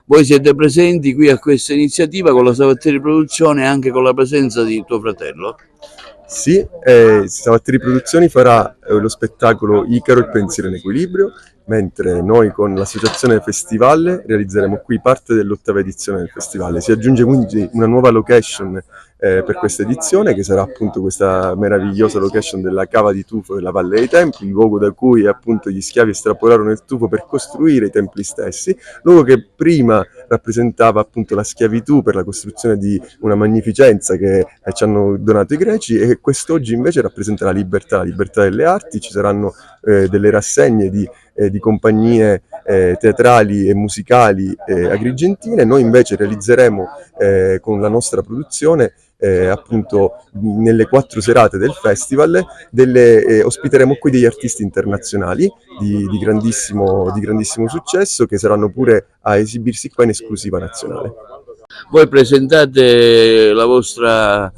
Voi siete presenti qui a questa iniziativa con la Savattieri Produzione e anche con la presenza di tuo fratello? Sì, Savattieri Produzioni farà lo spettacolo Icaro, il pensiero in equilibrio, mentre noi con l'associazione Festival realizzeremo qui parte dell'8ª edizione del festival. Si aggiunge quindi una nuova location per questa edizione, che sarà appunto questa meravigliosa location della Cava di Tufo della Valle dei Templi, il luogo da cui appunto gli schiavi estrapolarono il tufo per costruire i templi stessi, luogo che prima rappresentava appunto la schiavitù per la costruzione di una magnificenza che ci hanno donato i greci, e quest'oggi invece rappresenta la libertà delle arti. Ci saranno delle rassegne di compagnie teatrali e musicali agrigentine. Noi invece realizzeremo con la nostra produzione appunto nelle 4 serate del festival ospiteremo qui degli artisti internazionali di grandissimo successo, che saranno pure a esibirsi qua in esclusiva nazionale. Voi presentate la vostra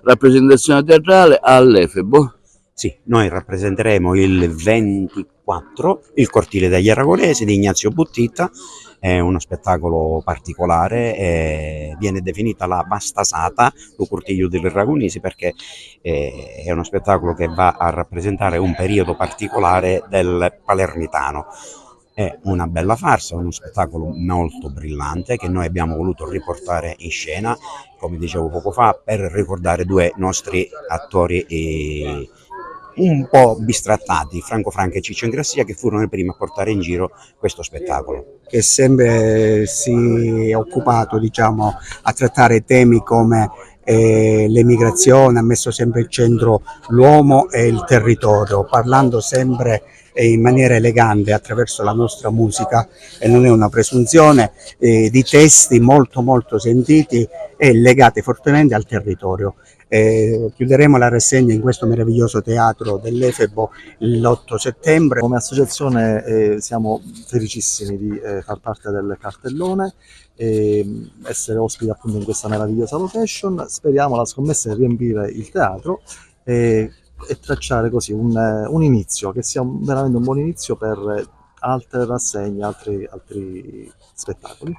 rappresentazione teatrale all'Efebo. Sì, noi rappresenteremo il 24 il Cortile degli Aragonesi di Ignazio Buttita. È uno spettacolo particolare, viene definita la Vastasata, lo Cortiglio degli Aragonesi, perché è uno spettacolo che va a rappresentare un periodo particolare del palermitano. È una bella farsa, uno spettacolo molto brillante che noi abbiamo voluto riportare in scena, come dicevo poco fa, per ricordare 2 nostri attori un po' bistrattati, Franco Franca e Ciccio Ingrassia, che furono i primi a portare in giro questo spettacolo. Che sempre si è occupato, diciamo, a trattare temi come l'emigrazione, ha messo sempre al centro l'uomo e il territorio, parlando sempre in maniera elegante attraverso la nostra musica, e non è una presunzione, di testi molto sentiti e legati fortemente al territorio. Chiuderemo la rassegna in questo meraviglioso teatro dell'Efebo l'8 settembre. Come associazione siamo felicissimi di far parte del cartellone e essere ospiti appunto in questa meravigliosa location. Speriamo, la scommessa è riempire il teatro e tracciare così un inizio, che sia veramente un buon inizio per altre rassegne, altri spettacoli.